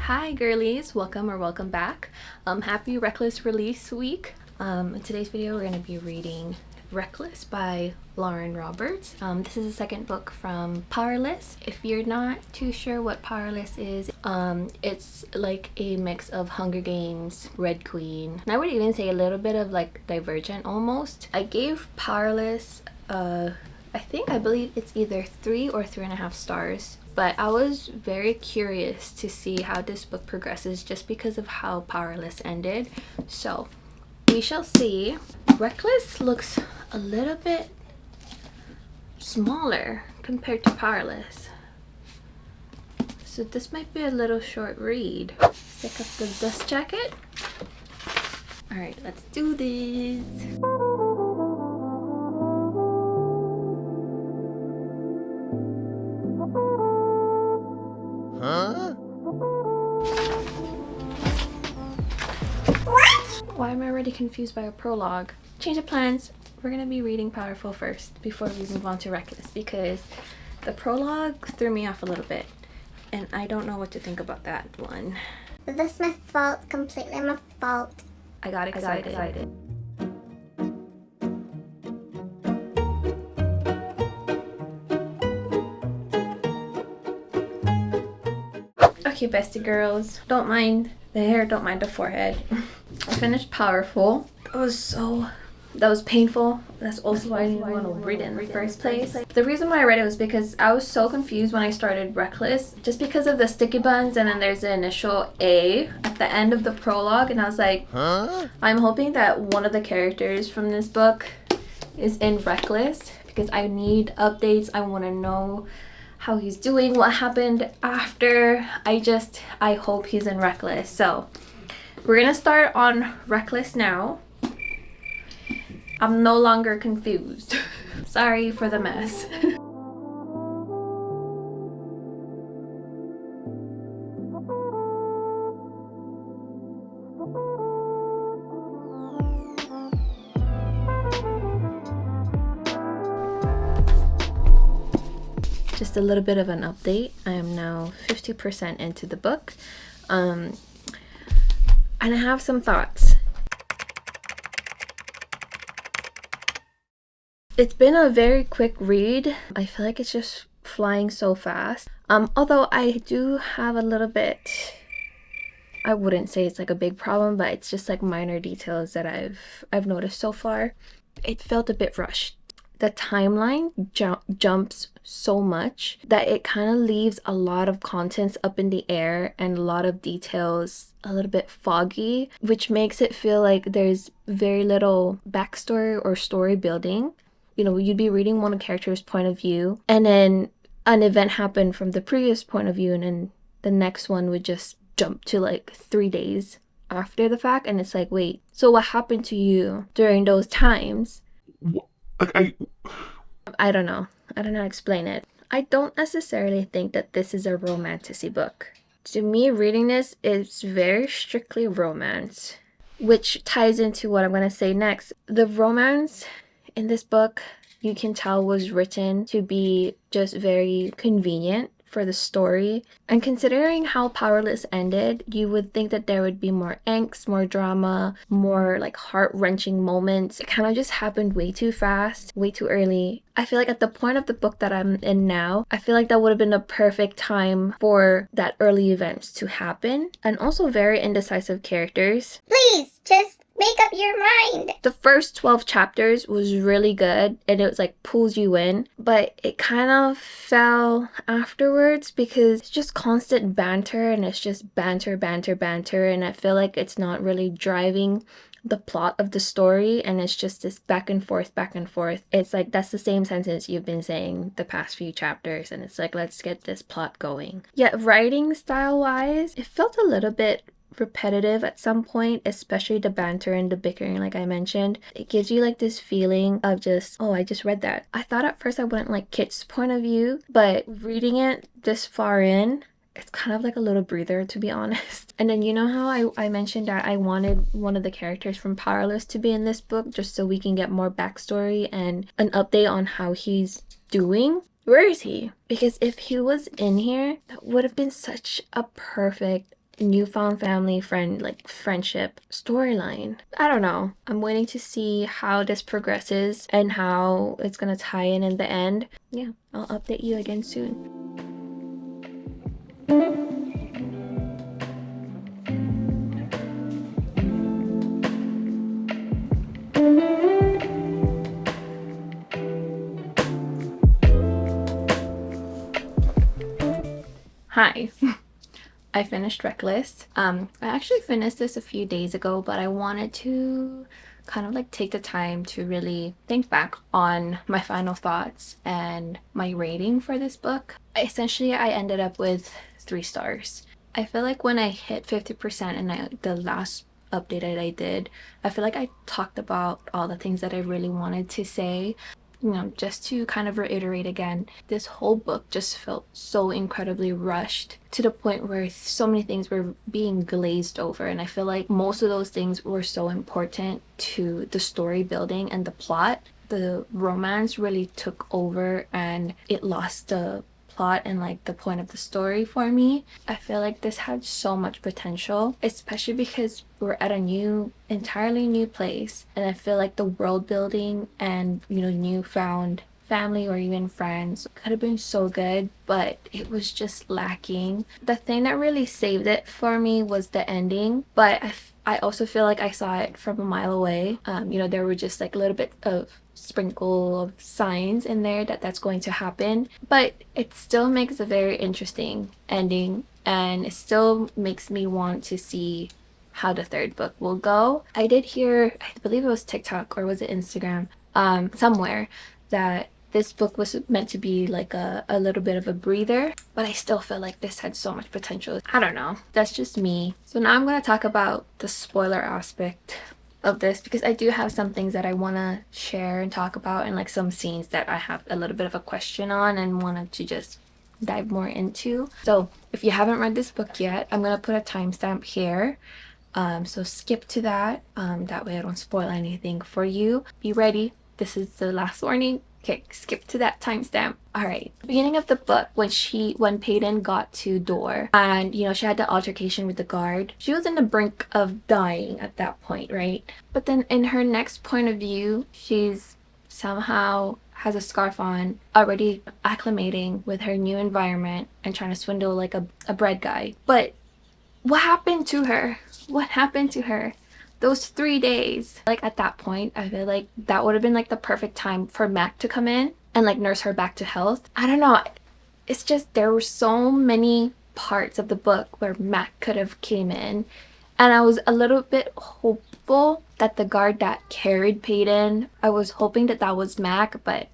Hi girlies, welcome back. Happy Reckless release week. In today's video we're going to be reading Reckless by Lauren Roberts. This is the second book from Powerless. If you're not too sure what Powerless is, it's like a mix of Hunger Games, Red Queen, and I would even say a little bit of like Divergent almost. I gave Powerless I believe it's either 3 or 3.5 stars. But I was very curious to see how this book progresses just because of how Powerless ended. So we shall see. Reckless looks a little bit smaller compared to Powerless. So this might be a little short read. Stick up the dust jacket. Alright, let's do this. Huh? What? Why am I already confused by a prologue? Change of plans. We're gonna be reading Powerful first before we move on to Reckless because the prologue threw me off a little bit and I don't know what to think about that one. This is my fault, completely my fault. I got excited. Okay, bestie girls, don't mind the hair, don't mind the forehead. I finished Powerful. That was painful. That's also why I didn't want to read it in the first place. The reason why I read it was because I was so confused when I started Reckless, just because of the sticky buns and then there's the initial A at the end of the prologue, and I was like, huh? I'm hoping that one of the characters from this book is in Reckless because I need updates. I want to know how he's doing, what happened after. I hope he's in Reckless. So we're gonna start on Reckless now. I'm no longer confused. Sorry for the mess. Just a little bit of an update. I am now 50% into the book. And I have some thoughts. It's been a very quick read. I feel like it's just flying so fast. Although I do have a little bit, I wouldn't say it's like a big problem, but it's just like minor details that I've noticed so far. It felt a bit rushed. The timeline jumps so much that it kind of leaves a lot of contents up in the air and a lot of details a little bit foggy, which makes it feel like there's very little backstory or story building. You know, you'd be reading one character's point of view and then an event happened from the previous point of view and then the next one would just jump to like 3 days after the fact, and it's like, wait, so what happened to you during those times? I don't know. I don't know how to explain it. I don't necessarily think that this is a romantasy book. To me, reading this is very strictly romance, which ties into what I'm going to say next. The romance in this book, you can tell, was written to be just very convenient for the story. And considering how Powerless ended, you would think that there would be more angst, more drama, more like heart-wrenching moments. It kind of just happened way too fast, way too early. I feel like at the point of the book that I'm in now, I feel like that would have been the perfect time for that early events to happen. And also very indecisive characters. Please, just make up your mind. The first 12 chapters was really good and it was like pulls you in, but it kind of fell afterwards because it's just constant banter and it's just banter and I feel like it's not really driving the plot of the story and it's just this back and forth. It's like that's the same sentence you've been saying the past few chapters and it's like, let's get this plot going. Yeah, writing style wise, it felt a little bit repetitive at some point, especially the banter and the bickering like I mentioned. It gives you like this feeling of just, oh, I just read that. I thought at first I wouldn't like Kit's point of view, but reading it this far in, it's kind of like a little breather, to be honest. And then you know how I mentioned that I wanted one of the characters from Powerless to be in this book just so we can get more backstory and an update on how he's doing? Where is he? Because if he was in here, that would have been such a perfect newfound family friend, like friendship storyline. I don't know. I'm waiting to see how this progresses and how it's gonna tie in the end. Yeah, I'll update you again soon. Hi. I finished Reckless. I actually finished this a few days ago, but I wanted to kind of like take the time to really think back on my final thoughts and my rating for this book. Essentially, I ended up with 3 stars. I feel like when I hit 50% and the last update that I did, I feel like I talked about all the things that I really wanted to say. Just to kind of reiterate again, this whole book just felt so incredibly rushed to the point where so many things were being glazed over. And I feel like most of those things were so important to the story building and the plot. The romance really took over and it lost the plot and like the point of the story for me. I feel like this had so much potential, especially because we're at a entirely new place, and I feel like the world building and newfound family or even friends could have been so good, but it was just lacking. The thing that really saved it for me was the ending, but I also feel like I saw it from a mile away. There were just like a little bit of sprinkle of signs in there that that's going to happen, but it still makes a very interesting ending, and it still makes me want to see how the third book will go. I did hear, I believe it was TikTok or was it Instagram, somewhere, that this book was meant to be like a little bit of a breather, but I still feel like this had so much potential. I don't know. That's just me. So now I'm going to talk about the spoiler aspect of this, because I do have some things that I want to share and talk about, and like some scenes that I have a little bit of a question on and wanted to just dive more into. So if you haven't read this book yet, I'm going to put a timestamp here. So skip to that. That way I don't spoil anything for you. Be ready. This is the last warning. Okay, skip to that timestamp. Alright. Beginning of the book, when Peyton got to Door and she had the altercation with the guard, she was in the brink of dying at that point, right? But then in her next point of view, she's somehow has a scarf on, already acclimating with her new environment and trying to swindle like a bread guy. But what happened to her? What happened to her? Those 3 days. Like at that point, I feel like that would have been like the perfect time for Mac to come in and like nurse her back to health. I don't know. It's just there were so many parts of the book where Mac could have came in, and I was a little bit hopeful that the guard that carried Peyton, I was hoping that that was Mac, but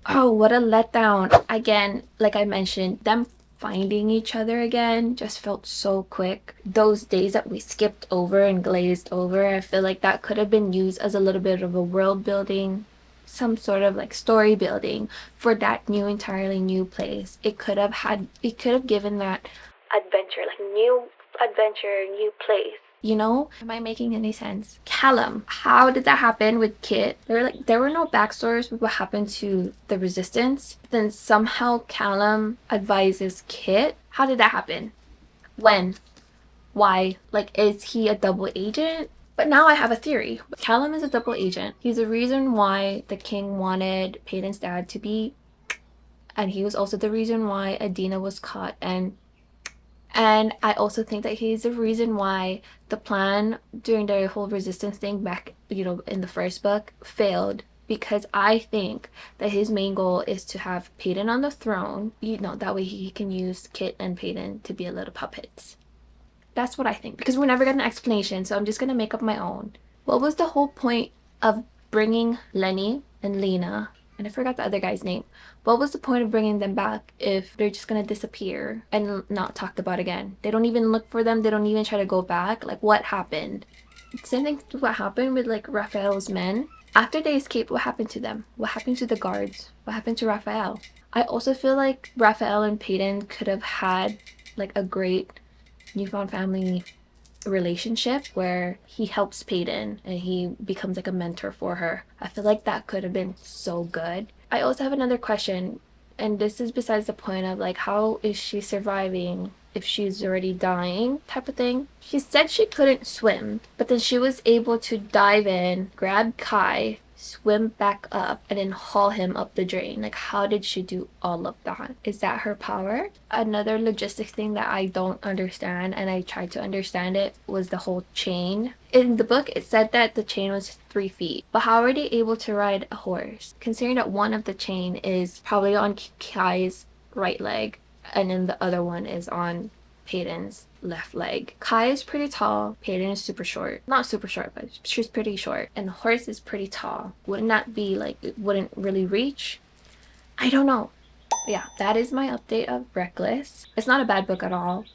oh, what a letdown. Again, like I mentioned, them finding each other again just felt so quick. Those days that we skipped over and glazed over, I feel like that could have been used as a little bit of a world building, some sort of like story building for that entirely new place. It could have given that adventure, like new adventure, new place. Am I making any sense? Callum, how did that happen with Kit? There were no backstories with what happened to the resistance. Then somehow Callum advises Kit. How did that happen? When? Why? Like, is he a double agent? But now I have a theory. Callum is a double agent. He's the reason why the king wanted Peyton's dad to be, and he was also the reason why Adina was caught, and I also think that he's the reason why the plan during the whole resistance thing back, in the first book failed. Because I think that his main goal is to have Peyton on the throne. That way he can use Kit and Peyton to be a little puppets. That's what I think. Because we never got an explanation, so I'm just going to make up my own. What was the whole point of bringing Lenny and Lena, and I forgot the other guy's name. What was the point of bringing them back if they're just gonna disappear and not talked about again? They don't even look for them. They don't even try to go back. Like, what happened? Same thing to what happened with like Raphael's men. After they escaped, what happened to them? What happened to the guards? What happened to Raphael? I also feel like Raphael and Peyton could have had like a great newfound family relationship where he helps Peyton and he becomes like a mentor for her. I feel like that could have been so good. I also have another question, and this is besides the point of like, how is she surviving if she's already dying type of thing. She said she couldn't swim, but then she was able to dive in, grab Kai, swim back up, and then haul him up the drain. Like, how did she do all of that? Is that her power? Another logistic thing that I don't understand, and I tried to understand it, was the whole chain. In the book, it said that the chain was 3 feet, but how are they able to ride a horse? Considering that one of the chain is probably on Kai's right leg, and then the other one is on Peyton's left leg. Kai is pretty tall. Peyton is super short. Not super short, but she's pretty short. And the horse is pretty tall. Wouldn't that be like, it wouldn't really reach? I don't know. But yeah, that is my update of Reckless. It's not a bad book at all.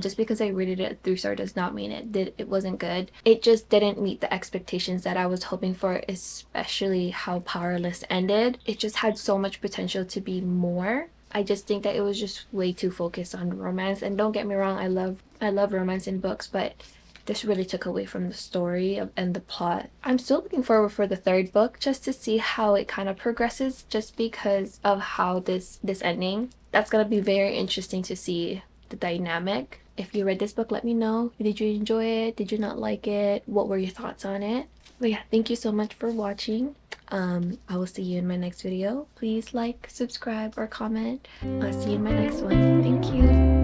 Just because I rated it 3-star does not mean it wasn't good. It just didn't meet the expectations that I was hoping for, especially how Powerless ended. It just had so much potential to be more. I just think that it was just way too focused on romance. And don't get me wrong, I love romance in books, but this really took away from the story and the plot. I'm still looking forward for the 3rd book just to see how it kind of progresses, just because of how this ending. That's gonna be very interesting to see the dynamic. If you read this book, let me know. Did you enjoy it? Did you not like it? What were your thoughts on it? But yeah, thank you so much for watching. I will see you in my next video. Please like, subscribe, or comment. I'll see you in my next one. Thank you.